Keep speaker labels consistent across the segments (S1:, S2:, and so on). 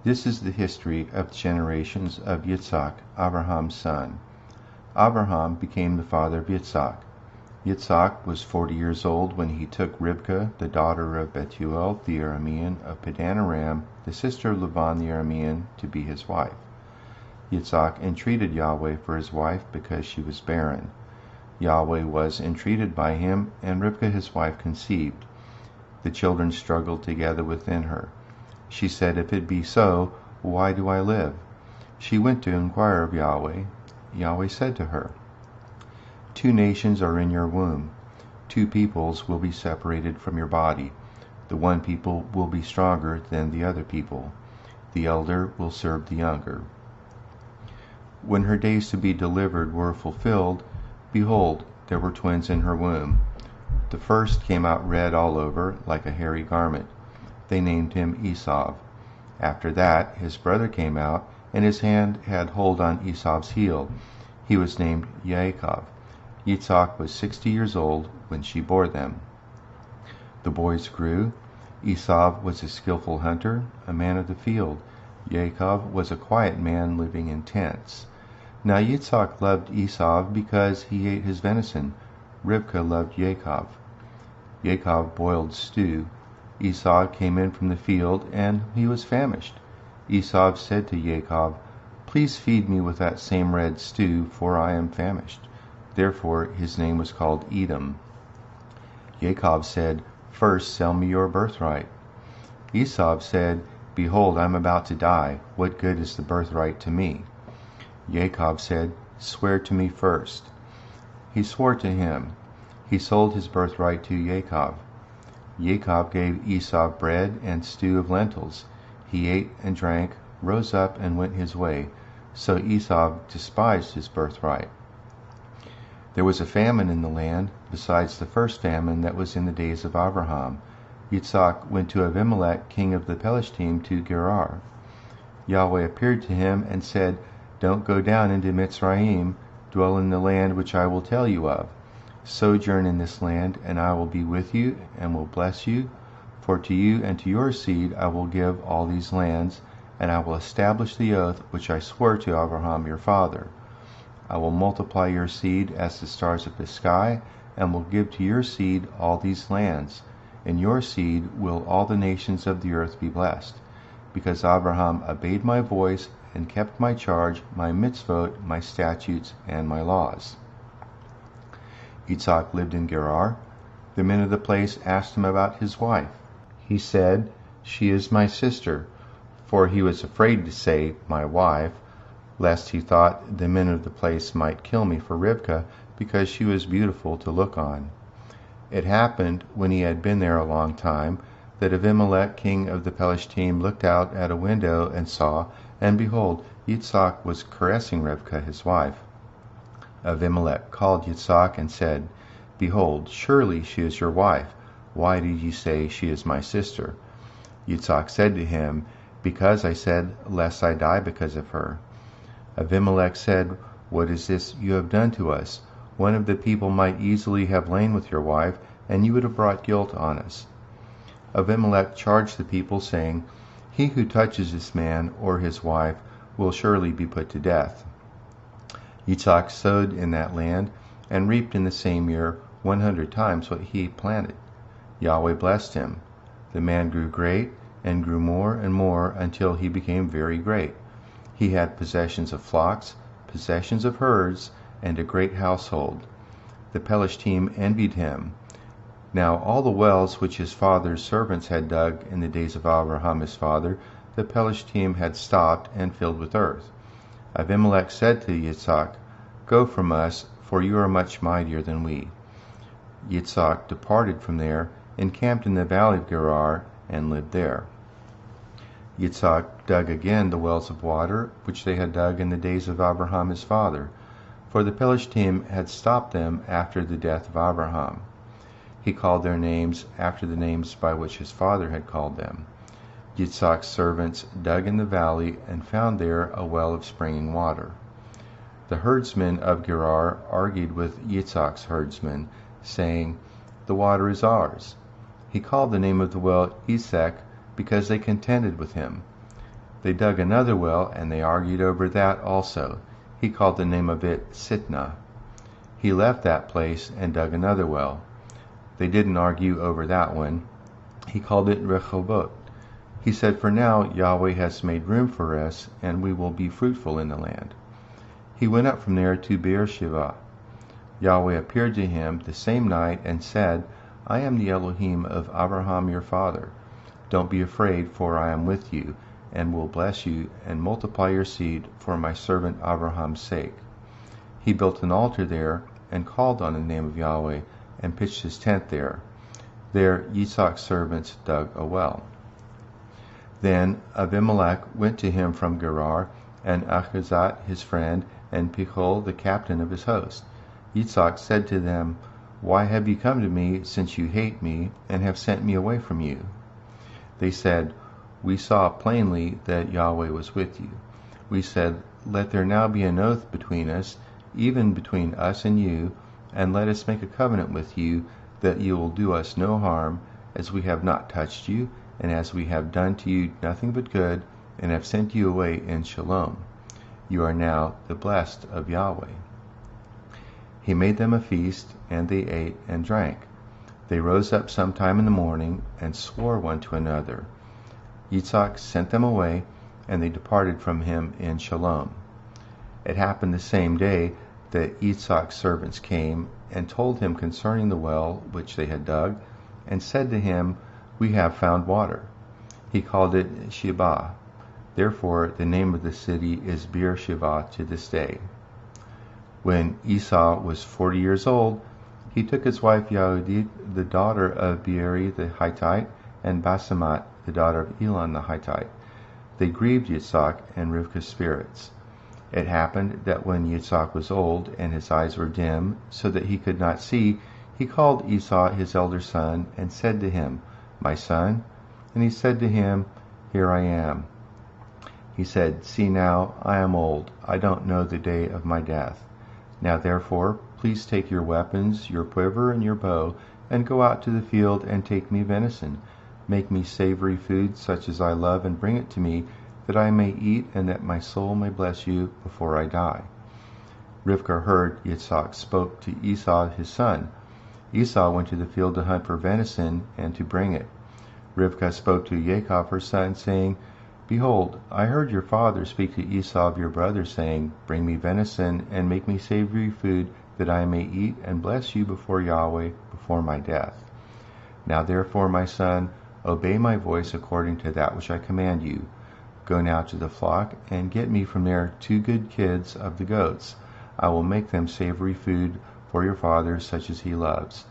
S1: This is the history of the generations of Yitzhak, Abraham's son. Abraham became the father of Yitzhak. Yitzhak was 40 years old when he took Rivkah, the daughter of Bethuel the Aramean of Padan Aram, the sister of Laban the Aramean, to be his wife. Yitzhak entreated Yahweh for his wife because she was barren. Yahweh was entreated by him, and Rivkah his wife conceived. The children struggled together within her. She said, "If it be so, why do I live?" She went to inquire of Yahweh. Yahweh said to her, "Two nations are in your womb. Two peoples will be separated from your body. The one people will be stronger than the other people. The elder will serve the younger." When her days to be delivered were fulfilled, behold, there were twins in her womb. The first came out red all over, like a hairy garment. They named him Esau. After that, his brother came out, and his hand had hold on Esau's heel. He was named Yaakov. Yitzhak was 60 years old when she bore them. The boys grew. Esau was a skillful hunter, a man of the field. Yaakov was a quiet man living in tents. Now Yitzhak loved Esau because he ate his venison. Rivkah loved Yaakov. Yaakov boiled stew. Esau came in from the field, and he was famished. Esau said to Yaakov, "Please feed me with that same red stew, for I am famished." Therefore his name was called Edom. Yaakov said, "First sell me your birthright." Esau said, "Behold, I am about to die. What good is the birthright to me?" Yaakov said, "Swear to me first." He swore to him. He sold his birthright to Yaakov. Yaakov gave Esau bread and stew of lentils. He ate and drank, rose up, and went his way. So Esau despised his birthright. There was a famine in the land, besides the first famine that was in the days of Abraham. Yitzhak went to Abimelech, king of the Pelishtim, to Gerar. Yahweh appeared to him and said, "Don't go down into Mitzrayim. Dwell in the land which I will tell you of. Sojourn in this land, and I will be with you, and will bless you. For to you and to your seed I will give all these lands, and I will establish the oath which I swore to Abraham your father. I will multiply your seed as the stars of the sky, and will give to your seed all these lands. In your seed will all the nations of the earth be blessed, because Abraham obeyed my voice and kept my charge, my mitzvot, my statutes, and my laws." Yitzhak lived in Gerar. The men of the place asked him about his wife. He said, "She is my sister," for he was afraid to say, "my wife," lest he thought the men of the place might kill me for Rivkah, because she was beautiful to look on. It happened, when he had been there a long time, that Abimelech, king of the Pelishtim, looked out at a window and saw, and behold, Yitzhak was caressing Rivkah his wife. Abimelech called Yitzhak and said, "Behold, surely she is your wife. Why did you say, 'She is my sister'?" Yitzhak said to him, "Because I said, lest I die because of her." Abimelech said, "What is this you have done to us? One of the people might easily have lain with your wife, and you would have brought guilt on us." Abimelech charged the people, saying, "He who touches this man or his wife will surely be put to death." Yitzhak sowed in that land, and reaped in the same year 100 times what he planted. Yahweh blessed him. The man grew great, and grew more and more, until he became very great. He had possessions of flocks, possessions of herds, and a great household. The Pelishtim envied him. Now all the wells which his father's servants had dug in the days of Abraham his father, the Pelishtim had stopped and filled with earth. Abimelech said to Yitzhak, "Go from us, for you are much mightier than we." Yitzhak departed from there, encamped in the valley of Gerar, and lived there. Yitzhak dug again the wells of water which they had dug in the days of Abraham his father, for the Pelishtim had stopped them after the death of Abraham. He called their names after the names by which his father had called them. Yitzhak's servants dug in the valley and found there a well of springing water. The herdsmen of Gerar argued with Yitzhak's herdsmen, saying, "The water is ours." He called the name of the well Esek, because they contended with him. They dug another well, and they argued over that also. He called the name of it Sitnah. He left that place and dug another well. They didn't argue over that one. He called it Rehoboth. He said, "For now Yahweh has made room for us, and we will be fruitful in the land." He went up from there to Beersheba. Yahweh appeared to him the same night and said, "I am the Elohim of Abraham your father. Don't be afraid, for I am with you, and will bless you and multiply your seed for my servant Abraham's sake." He built an altar there and called on the name of Yahweh and pitched his tent there. There Yitzhak's servants dug a well. Then Abimelech went to him from Gerar, and Achazat his friend, and Pichol the captain of his host. Yitzhak said to them, "Why have you come to me, since you hate me, and have sent me away from you?" They said, "We saw plainly that Yahweh was with you." We said, "Let there now be an oath between us, even between us and you, and let us make a covenant with you, that you will do us no harm, as we have not touched you, and as we have done to you nothing but good, and have sent you away in shalom. You are now the blessed of Yahweh." He made them a feast, and they ate and drank. They rose up sometime in the morning, and swore one to another. Yitzhak sent them away, and they departed from him in shalom. It happened the same day that Yitzhak's servants came and told him concerning the well which they had dug, and said to him, "We have found water." He called it Sheba. Therefore the name of the city is Beersheba to this day. When Esau was 40 years old, he took his wife Yehudit, the daughter of Beeri the Hittite, and Basemat, the daughter of Elon the Hittite. They grieved Yitzhak and Rivka's spirits. It happened that when Yitzhak was old, and his eyes were dim, so that he could not see, he called Esau his elder son, and said to him, "My son?" And he said to him, "Here I am." He said, "See now, I am old, I don't know the day of my death. Now therefore, please take your weapons, your quiver and your bow, and go out to the field and take me venison. Make me savory food such as I love, and bring it to me, that I may eat, and that my soul may bless you before I die." Rivkah heard Yitzhak spoke to Esau his son. Esau went to the field to hunt for venison, and to bring it. Rivkah spoke to Jacob her son, saying, "Behold, I heard your father speak to Esau of your brother, saying, Bring me venison, and make me savory food, that I may eat and bless you before Yahweh, before my death. Now therefore, my son, obey my voice according to that which I command you. Go now to the flock, and get me from there 2 good kids of the goats. I will make them savory food for your father, such as he loves.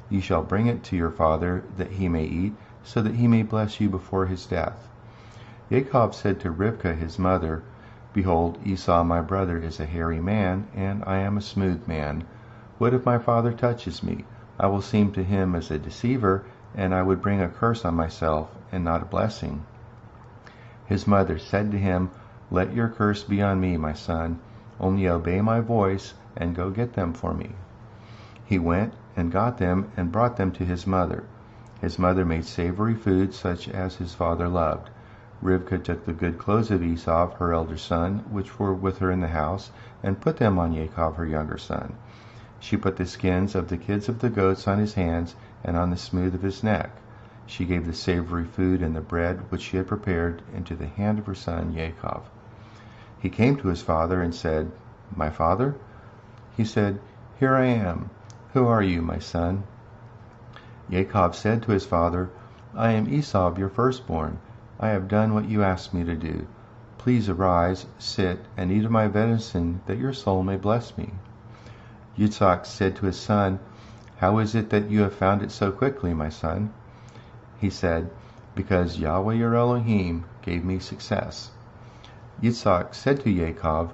S1: You shall bring it to your father, that he may eat, so that he may bless you before his death." Jacob said to Rivkah his mother, "Behold, Esau my brother is a hairy man, and I am a smooth man. What if my father touches me? I will seem to him as a deceiver, and I would bring a curse on myself, and not a blessing." His mother said to him, "Let your curse be on me, my son. Only obey my voice, and go get them for me." He went and got them, and brought them to his mother. His mother made savory food such as his father loved. Rivkah took the good clothes of Esau, her elder son, which were with her in the house, and put them on Jacob, her younger son. She put the skins of the kids of the goats on his hands and on the smooth of his neck. She gave the savory food and the bread which she had prepared into the hand of her son Jacob. He came to his father and said, "My father?" He said, "Here I am. Who are you, my son?" Jacob said to his father, "I am Esau, your firstborn. I have done what you asked me to do. Please arise, sit, and eat of my venison, that your soul may bless me." Yitzhak said to his son, "How is it that you have found it so quickly, my son?" He said, "Because Yahweh your Elohim gave me success." Yitzhak said to Jacob,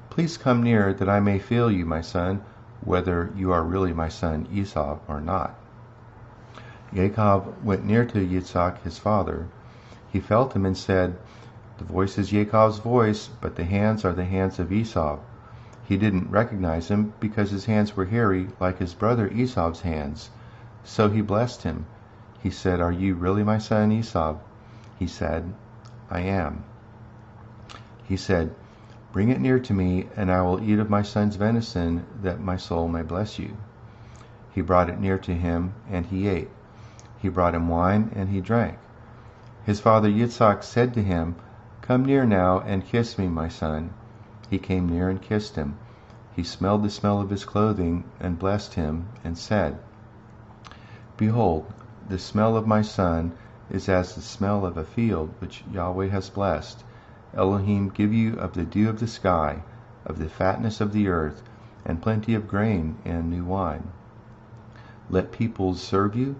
S1: "Please come near, that I may feel you, my son, whether you are really my son Esau or not." Jacob went near to Yitzhak his father. He felt him and said, "The voice is Jacob's voice, but the hands are the hands of Esau." He didn't recognize him, because his hands were hairy like his brother Esau's hands. So he blessed him. He said, "Are you really my son Esau?" He said, "I am." He said, "Bring it near to me, and I will eat of my son's venison, that my soul may bless you." He brought it near to him, and he ate. He brought him wine, and he drank. His father Yitzhak said to him, "Come near now and kiss me, my son." He came near and kissed him. He smelled the smell of his clothing, and blessed him, and said, "Behold, the smell of my son is as the smell of a field which Yahweh has blessed. Elohim give you of the dew of the sky, of the fatness of the earth, and plenty of grain and new wine. Let peoples serve you,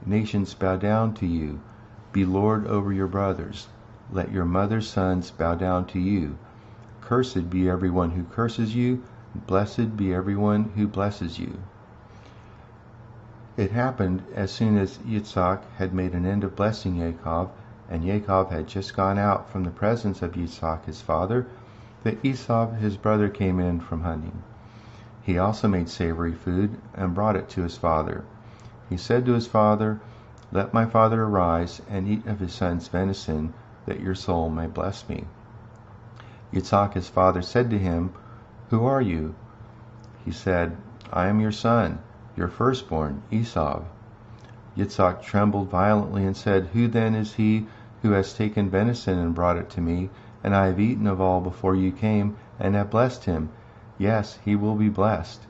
S1: nations bow down to you. Be lord over your brothers. Let your mother's sons bow down to you. Cursed be everyone who curses you, blessed be everyone who blesses you." It happened as soon as Yitzhak had made an end of blessing Yaakov, and Yaakov had just gone out from the presence of Yitzhak his father, that Esau his brother came in from hunting. He also made savory food and brought it to his father. He said to his father, "Let my father arise and eat of his son's venison, that your soul may bless me." Yitzhak his father said to him, "Who are you?" He said, "I am your son, your firstborn, Esau." Yitzhak trembled violently and said, "Who then is he who has taken venison and brought it to me? And I have eaten of all before you came, and have blessed him. Yes, he will be blessed."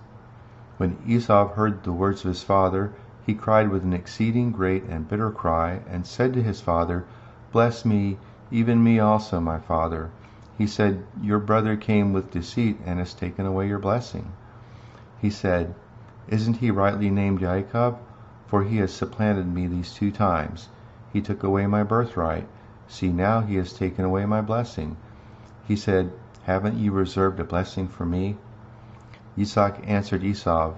S1: When Esau heard the words of his father, he cried with an exceeding great and bitter cry, and said to his father, "Bless me, even me also, my father." He said, "Your brother came with deceit and has taken away your blessing." He said, "Isn't he rightly named Yaakov? For he has supplanted me these 2 times. He took away my birthright. See, now he has taken away my blessing." He said, "Haven't you reserved a blessing for me?" Yitzhak answered Esau,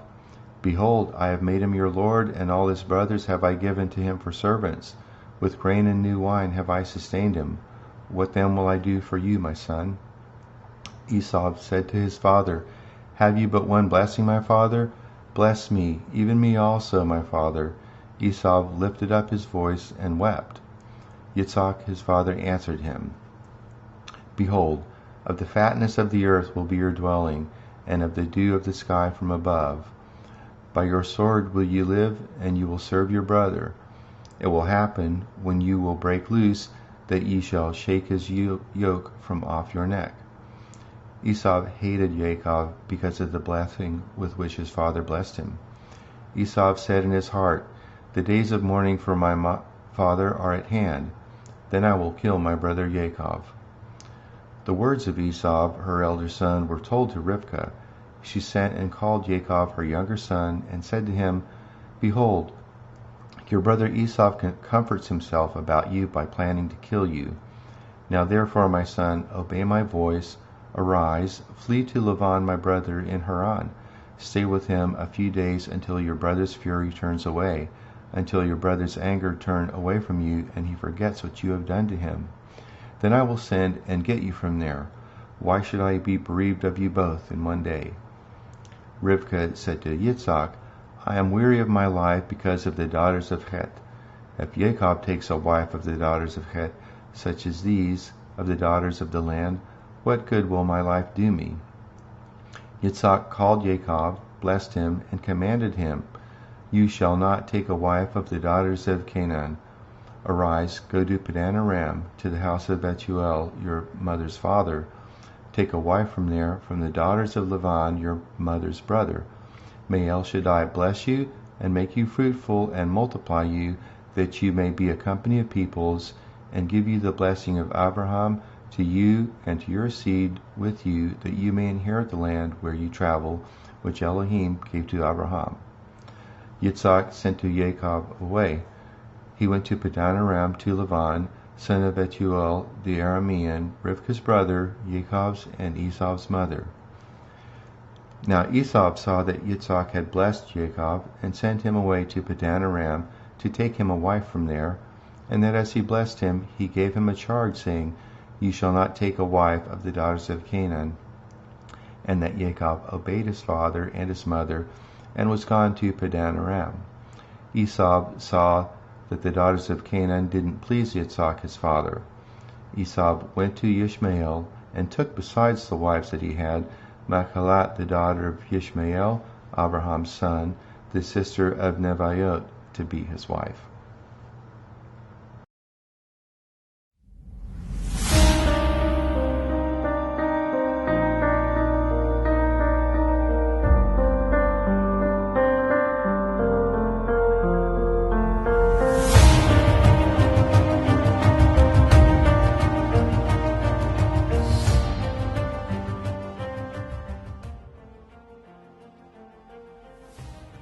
S1: "Behold, I have made him your lord, and all his brothers have I given to him for servants. With grain and new wine have I sustained him. What then will I do for you, my son?" Esau said to his father, "Have you but one blessing, my father? Bless me, even me also, my father." Esau lifted up his voice and wept. Yitzhak his father answered him, "Behold, of the fatness of the earth will be your dwelling, and of the dew of the sky from above. By your sword will you live, and you will serve your brother. It will happen, when you will break loose, that ye shall shake his yoke from off your neck." Esau hated Yaakov because of the blessing with which his father blessed him. Esau said in his heart, "The days of mourning for my father are at hand. Then I will kill my brother Yaakov." The words of Esau, her elder son, were told to Rivkah. She sent and called Yaakov her younger son, and said to him, "Behold, your brother Esau comforts himself about you by planning to kill you. Now therefore, my son, obey my voice. Arise, flee to Lavan my brother in Haran. Stay with him a few days until your brother's fury turns away, until your brother's anger turn away from you, and he forgets what you have done to him. Then I will send and get you from there. Why should I be bereaved of you both in one day?" Rivkah said to Yitzhak, "I am weary of my life because of the daughters of Het. If Yaakov takes a wife of the daughters of Het, such as these, of the daughters of the land, what good will my life do me?" Yitzhak called Yaakov, blessed him, and commanded him, "You shall not take a wife of the daughters of Canaan. Arise, go to Padan Aram, to the house of Bethuel, your mother's father. Take a wife from there, from the daughters of Lavan, your mother's brother. May El Shaddai bless you, and make you fruitful, and multiply you, that you may be a company of peoples, and give you the blessing of Abraham, to you and to your seed with you, that you may inherit the land where you travel, which Elohim gave to Abraham." Yitzhak sent to Yaakov away. He went to Padan Aram to Lavan, son of Bethuel the Aramean, Rivkah's brother, Yaakov's and Esau's mother. Now Esau saw that Yitzhak had blessed Yaakov, and sent him away to Padan Aram to take him a wife from there, and that as he blessed him, he gave him a charge, saying, "You shall not take a wife of the daughters of Canaan." And that Yaakov obeyed his father and his mother, and was gone to Padan Aram. Esau saw that the daughters of Canaan didn't please Yitzhak his father. Esau went to Ishmael and took besides the wives that he had, Machalat the daughter of Ishmael, Abraham's son, the sister of Nebaioth, to be his wife.